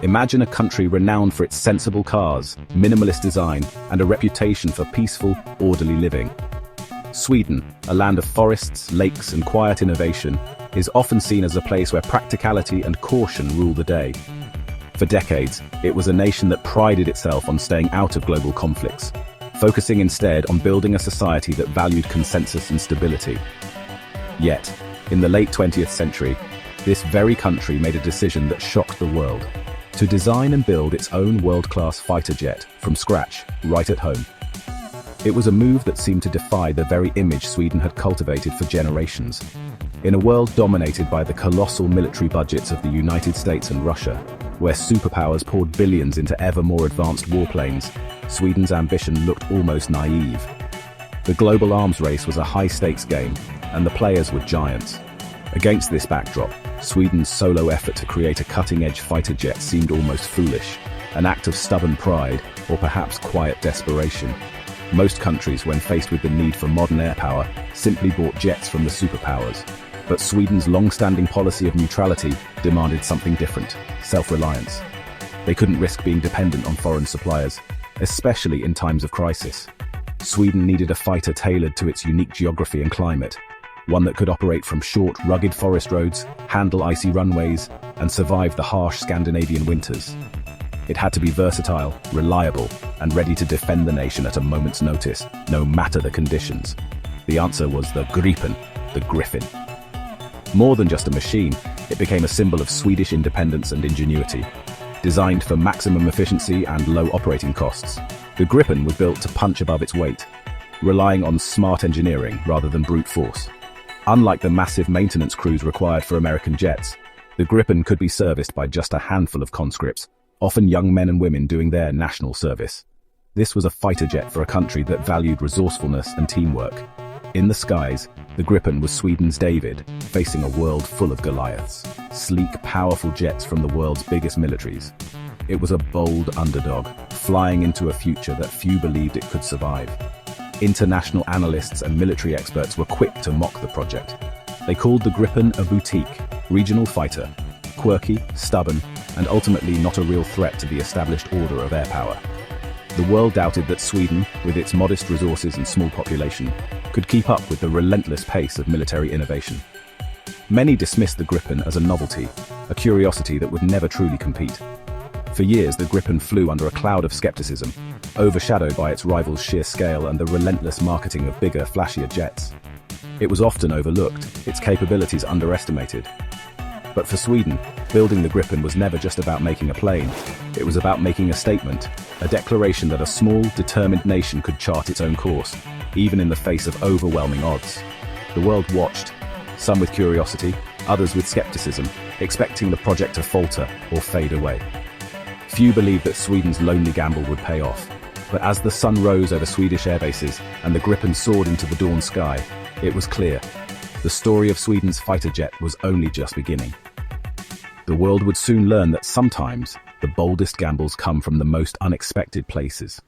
Imagine a country renowned for its sensible cars, minimalist design, and a reputation for peaceful, orderly living. Sweden, a land of forests, lakes, and quiet innovation, is often seen as a place where practicality and caution rule the day. For decades, it was a nation that prided itself on staying out of global conflicts, focusing instead on building a society that valued consensus and stability. Yet, in the late 20th century, this very country made a decision that shocked the world: to design and build its own world-class fighter jet from scratch, right at home. It was a move that seemed to defy the very image Sweden had cultivated for generations. In a world dominated by the colossal military budgets of the United States and Russia, where superpowers poured billions into ever more advanced warplanes, Sweden's ambition looked almost naive. The global arms race was a high-stakes game, and the players were giants. Against this backdrop, Sweden's solo effort to create a cutting-edge fighter jet seemed almost foolish, an act of stubborn pride, or perhaps quiet desperation. Most countries, when faced with the need for modern air power, simply bought jets from the superpowers. But Sweden's long-standing policy of neutrality demanded something different: self-reliance. They couldn't risk being dependent on foreign suppliers, especially in times of crisis. Sweden needed a fighter tailored to its unique geography and climate, one that could operate from short, rugged forest roads, handle icy runways, and survive the harsh Scandinavian winters. It had to be versatile, reliable, and ready to defend the nation at a moment's notice, no matter the conditions. The answer was the Gripen, the Griffin. More than just a machine, it became a symbol of Swedish independence and ingenuity. Designed for maximum efficiency and low operating costs, the Gripen was built to punch above its weight, relying on smart engineering rather than brute force. Unlike the massive maintenance crews required for American jets, the Gripen could be serviced by just a handful of conscripts, often young men and women doing their national service. This was a fighter jet for a country that valued resourcefulness and teamwork. In the skies, the Gripen was Sweden's David, facing a world full of Goliaths, sleek, powerful jets from the world's biggest militaries. It was a bold underdog, flying into a future that few believed it could survive. International analysts and military experts were quick to mock the project. They called the Gripen a boutique, regional fighter, quirky, stubborn, and ultimately not a real threat to the established order of air power. The world doubted that Sweden, with its modest resources and small population, could keep up with the relentless pace of military innovation. Many dismissed the Gripen as a novelty, a curiosity that would never truly compete. For years, the Gripen flew under a cloud of skepticism, overshadowed by its rival's sheer scale and the relentless marketing of bigger, flashier jets. It was often overlooked, its capabilities underestimated. But for Sweden, building the Gripen was never just about making a plane. It was about making a statement, a declaration that a small, determined nation could chart its own course, even in the face of overwhelming odds. The world watched, some with curiosity, others with skepticism, expecting the project to falter or fade away. Few believed that Sweden's lonely gamble would pay off. But as the sun rose over Swedish airbases and the Gripen soared into the dawn sky, it was clear: the story of Sweden's fighter jet was only just beginning. The world would soon learn that sometimes the boldest gambles come from the most unexpected places.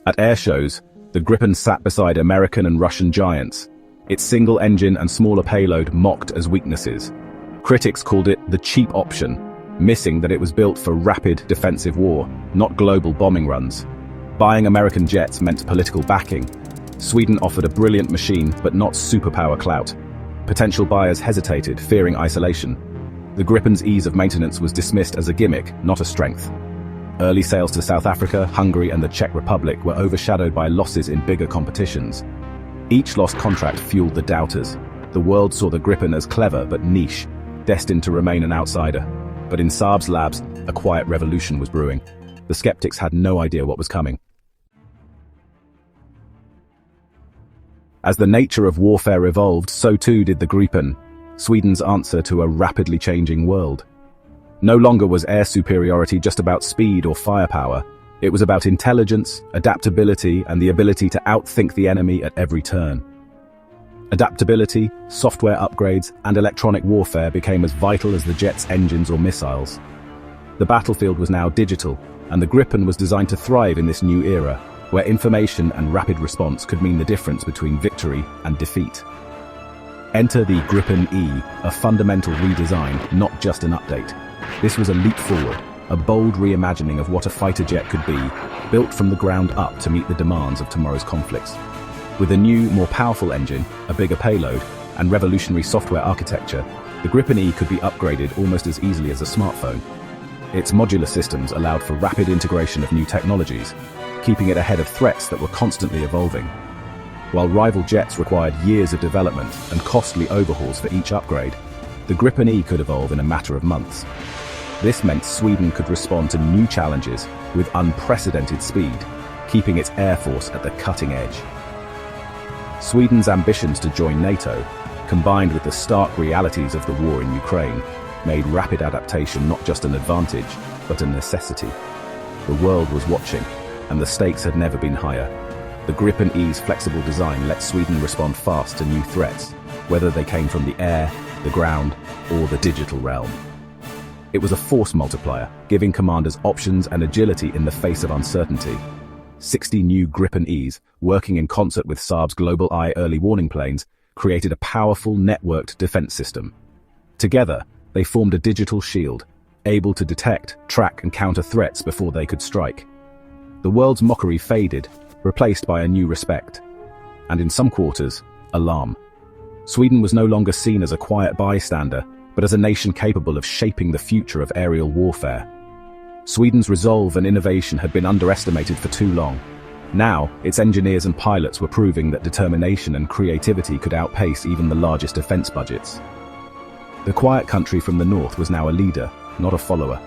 At air shows, the Gripen sat beside American and Russian giants, its single engine and smaller payload mocked as weaknesses. Critics called it the cheap option, missing that it was built for rapid defensive war, not global bombing runs. Buying American jets meant political backing. Sweden offered a brilliant machine, but not superpower clout. Potential buyers hesitated, fearing isolation. The Gripen's ease of maintenance was dismissed as a gimmick, not a strength. Early sales to South Africa, Hungary, and the Czech Republic were overshadowed by losses in bigger competitions. Each lost contract fueled the doubters. The world saw the Gripen as clever but niche, destined to remain an outsider. But in Saab's labs, a quiet revolution was brewing. The skeptics had no idea what was coming. As the nature of warfare evolved, so too did the Gripen, Sweden's answer to a rapidly changing world. No longer was air superiority just about speed or firepower. It was about intelligence, adaptability, and the ability to outthink the enemy at every turn. Adaptability, software upgrades, and electronic warfare became as vital as the jet's engines or missiles. The battlefield was now digital, and the Gripen was designed to thrive in this new era, where information and rapid response could mean the difference between victory and defeat. Enter the Gripen E, a fundamental redesign, not just an update. This was a leap forward, a bold reimagining of what a fighter jet could be, built from the ground up to meet the demands of tomorrow's conflicts. With a new, more powerful engine, a bigger payload, and revolutionary software architecture, the Gripen E could be upgraded almost as easily as a smartphone. Its modular systems allowed for rapid integration of new technologies, keeping it ahead of threats that were constantly evolving. While rival jets required years of development and costly overhauls for each upgrade, the Gripen E could evolve in a matter of months. This meant Sweden could respond to new challenges with unprecedented speed, keeping its air force at the cutting edge. Sweden's ambitions to join NATO, combined with the stark realities of the war in Ukraine, made rapid adaptation not just an advantage, but a necessity. The world was watching, and the stakes had never been higher. The Gripen E's flexible design let Sweden respond fast to new threats, whether they came from the air, the ground, or the digital realm. It was a force multiplier, giving commanders options and agility in the face of uncertainty. 60 new Gripen E's, working in concert with Saab's Global Eye early warning planes, created a powerful networked defense system. Together, they formed a digital shield, able to detect, track, and counter threats before they could strike. The world's mockery faded, replaced by a new respect. And in some quarters, alarm. Sweden was no longer seen as a quiet bystander, but as a nation capable of shaping the future of aerial warfare. Sweden's resolve and innovation had been underestimated for too long. Now, its engineers and pilots were proving that determination and creativity could outpace even the largest defense budgets. The quiet country from the north was now a leader, not a follower.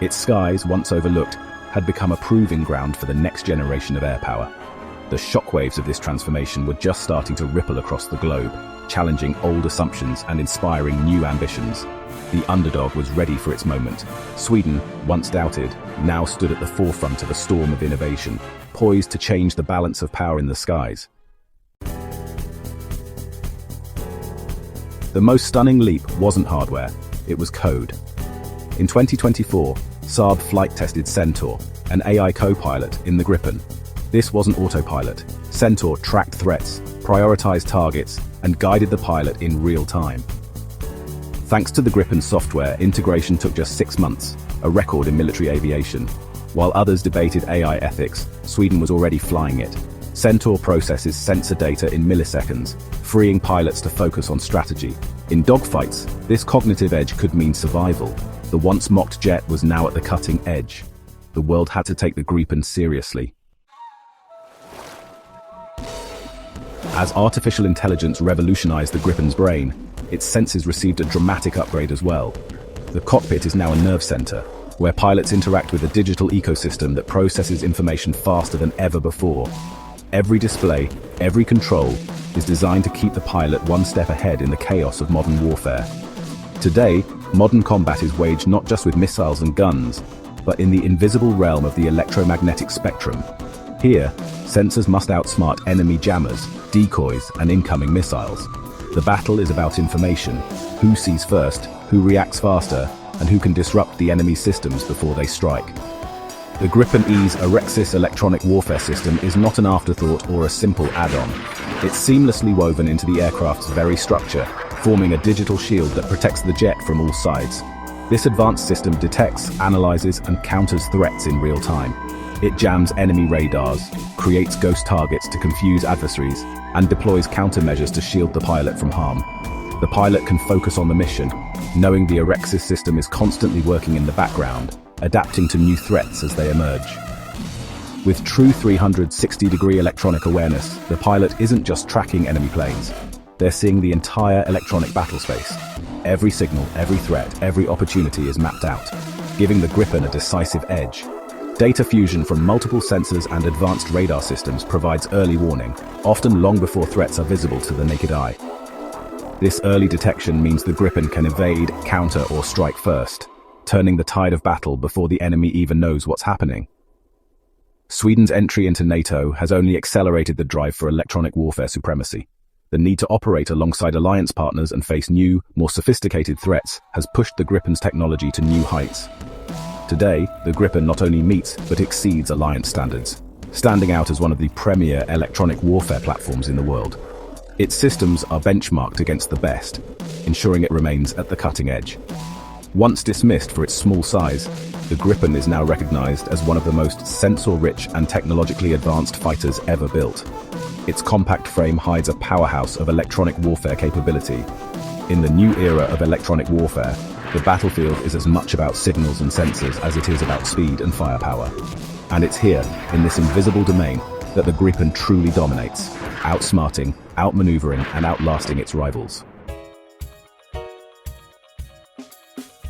Its skies, once overlooked, had become a proving ground for the next generation of air power. The shockwaves of this transformation were just starting to ripple across the globe, challenging old assumptions and inspiring new ambitions. The Underdog was ready for its moment. Sweden, once doubted, now stood at the forefront of a storm of innovation, poised to change the balance of power in the skies. The most stunning leap wasn't hardware, it was code. In 2024, Saab flight-tested Centaur, an AI co-pilot in the Gripen. This wasn't autopilot. Centaur tracked threats, prioritized targets, and guided the pilot in real time. Thanks to the Gripen software, integration took just 6 months, a record in military aviation. While others debated AI ethics, Sweden was already flying it. Centaur processes sensor data in milliseconds, freeing pilots to focus on strategy. In dogfights, this cognitive edge could mean survival. The once mocked jet was now at the cutting edge. The world had to take the Gripen seriously. As artificial intelligence revolutionized the Gripen's brain, its senses received a dramatic upgrade as well. The cockpit is now a nerve center, where pilots interact with a digital ecosystem that processes information faster than ever before. Every display, every control, is designed to keep the pilot one step ahead in the chaos of modern warfare. Today, modern combat is waged not just with missiles and guns, but in the invisible realm of the electromagnetic spectrum. Here, sensors must outsmart enemy jammers, decoys, and incoming missiles. The battle is about information: who sees first, who reacts faster, and who can disrupt the enemy's systems before they strike. The Gripen E's Arexis electronic warfare system is not an afterthought or a simple add-on. It's seamlessly woven into the aircraft's very structure, forming a digital shield that protects the jet from all sides. This advanced system detects, analyzes, and counters threats in real time. It jams enemy radars, creates ghost targets to confuse adversaries, and deploys countermeasures to shield the pilot from harm. The pilot can focus on the mission, knowing the Arexis system is constantly working in the background, adapting to new threats as they emerge. With true 360-degree electronic awareness, the pilot isn't just tracking enemy planes. They're seeing the entire electronic battlespace. Every signal, every threat, every opportunity is mapped out, giving the Gripen a decisive edge. Data fusion from multiple sensors and advanced radar systems provides early warning, often long before threats are visible to the naked eye. This early detection means the Gripen can evade, counter, or strike first, turning the tide of battle before the enemy even knows what's happening. Sweden's entry into NATO has only accelerated the drive for electronic warfare supremacy. The need to operate alongside alliance partners and face new, more sophisticated threats has pushed the Gripen's technology to new heights. Today, the Gripen not only meets but exceeds alliance standards, standing out as one of the premier electronic warfare platforms in the world. Its systems are benchmarked against the best, ensuring it remains at the cutting edge. Once dismissed for its small size, the Gripen is now recognized as one of the most sensor-rich and technologically advanced fighters ever built. Its compact frame hides a powerhouse of electronic warfare capability. In the new era of electronic warfare, the battlefield is as much about signals and sensors as it is about speed and firepower. And it's here, in this invisible domain, that the Gripen truly dominates, outsmarting, outmaneuvering, and outlasting its rivals.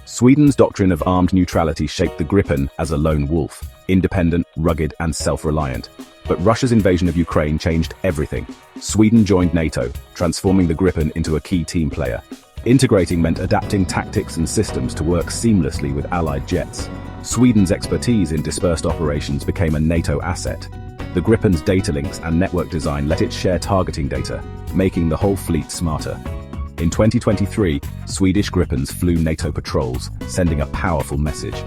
Sweden's doctrine of armed neutrality shaped the Gripen as a lone wolf, independent, rugged, and self-reliant. But Russia's invasion of Ukraine changed everything. Sweden joined NATO, transforming the Gripen into a key team player. Integrating meant adapting tactics and systems to work seamlessly with Allied jets. Sweden's expertise in dispersed operations became a NATO asset. The Gripen's data links and network design let it share targeting data, making the whole fleet smarter. In 2023, Swedish Gripens flew NATO patrols, sending a powerful message.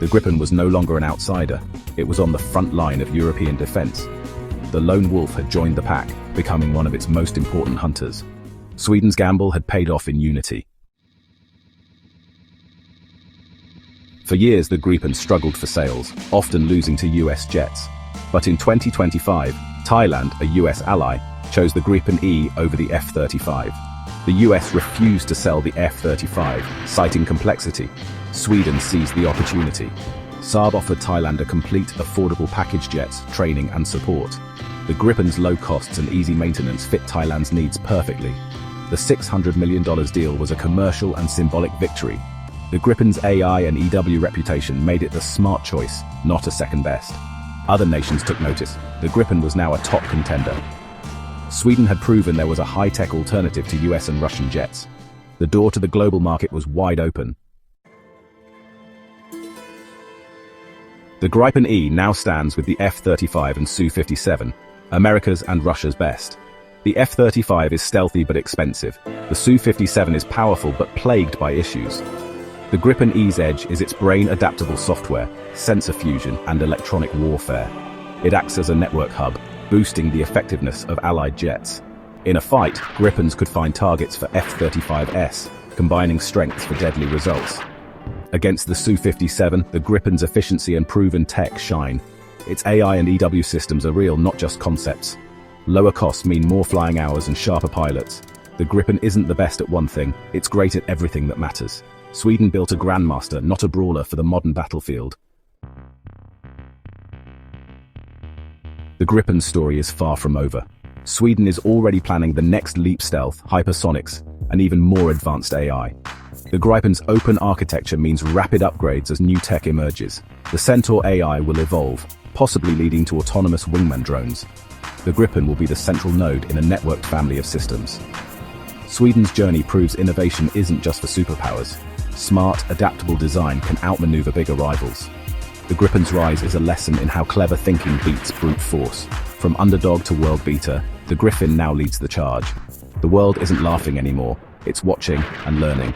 The Gripen was no longer an outsider, it was on the front line of European defense. The lone wolf had joined the pack, becoming one of its most important hunters. Sweden's gamble had paid off in unity. For years, the Gripen struggled for sales, often losing to US jets. But in 2025, Thailand, a US ally, chose the Gripen E over the F-35. The US refused to sell the F-35, citing complexity. Sweden seized the opportunity. Saab offered Thailand a complete, affordable package jets, training and support. The Gripen's low costs and easy maintenance fit Thailand's needs perfectly. The $600 million deal was a commercial and symbolic victory. The Gripen's AI and EW reputation made it the smart choice, not a second best. Other nations took notice. The Gripen was now a top contender. Sweden had proven there was a high-tech alternative to US and Russian jets. The door to the global market was wide open. The Gripen E now stands with the F-35 and Su-57, America's and Russia's best. The F-35 is stealthy but expensive. The Su-57 is powerful but plagued by issues. The Gripen E's edge is its brain-adaptable software, sensor fusion, and electronic warfare. It acts as a network hub, boosting the effectiveness of Allied jets. In a fight, Gripens could find targets for F-35s, combining strengths for deadly results. Against the Su-57, the Gripen's efficiency and proven tech shine. Its AI and EW systems are real, not just concepts. Lower costs mean more flying hours and sharper pilots. The Gripen isn't the best at one thing, it's great at everything that matters. Sweden built a grandmaster, not a brawler, for the modern battlefield. The Gripen's story is far from over. Sweden is already planning the next leap: stealth, hypersonics, and even more advanced AI. The Gripen's open architecture means rapid upgrades as new tech emerges. The Centaur AI will evolve, possibly leading to autonomous wingman drones. The Gripen will be the central node in a networked family of systems. Sweden's journey proves innovation isn't just for superpowers. Smart, adaptable design can outmaneuver bigger rivals. The Gripen's rise is a lesson in how clever thinking beats brute force. From underdog to world beater, the Griffin now leads the charge. The world isn't laughing anymore, it's watching and learning.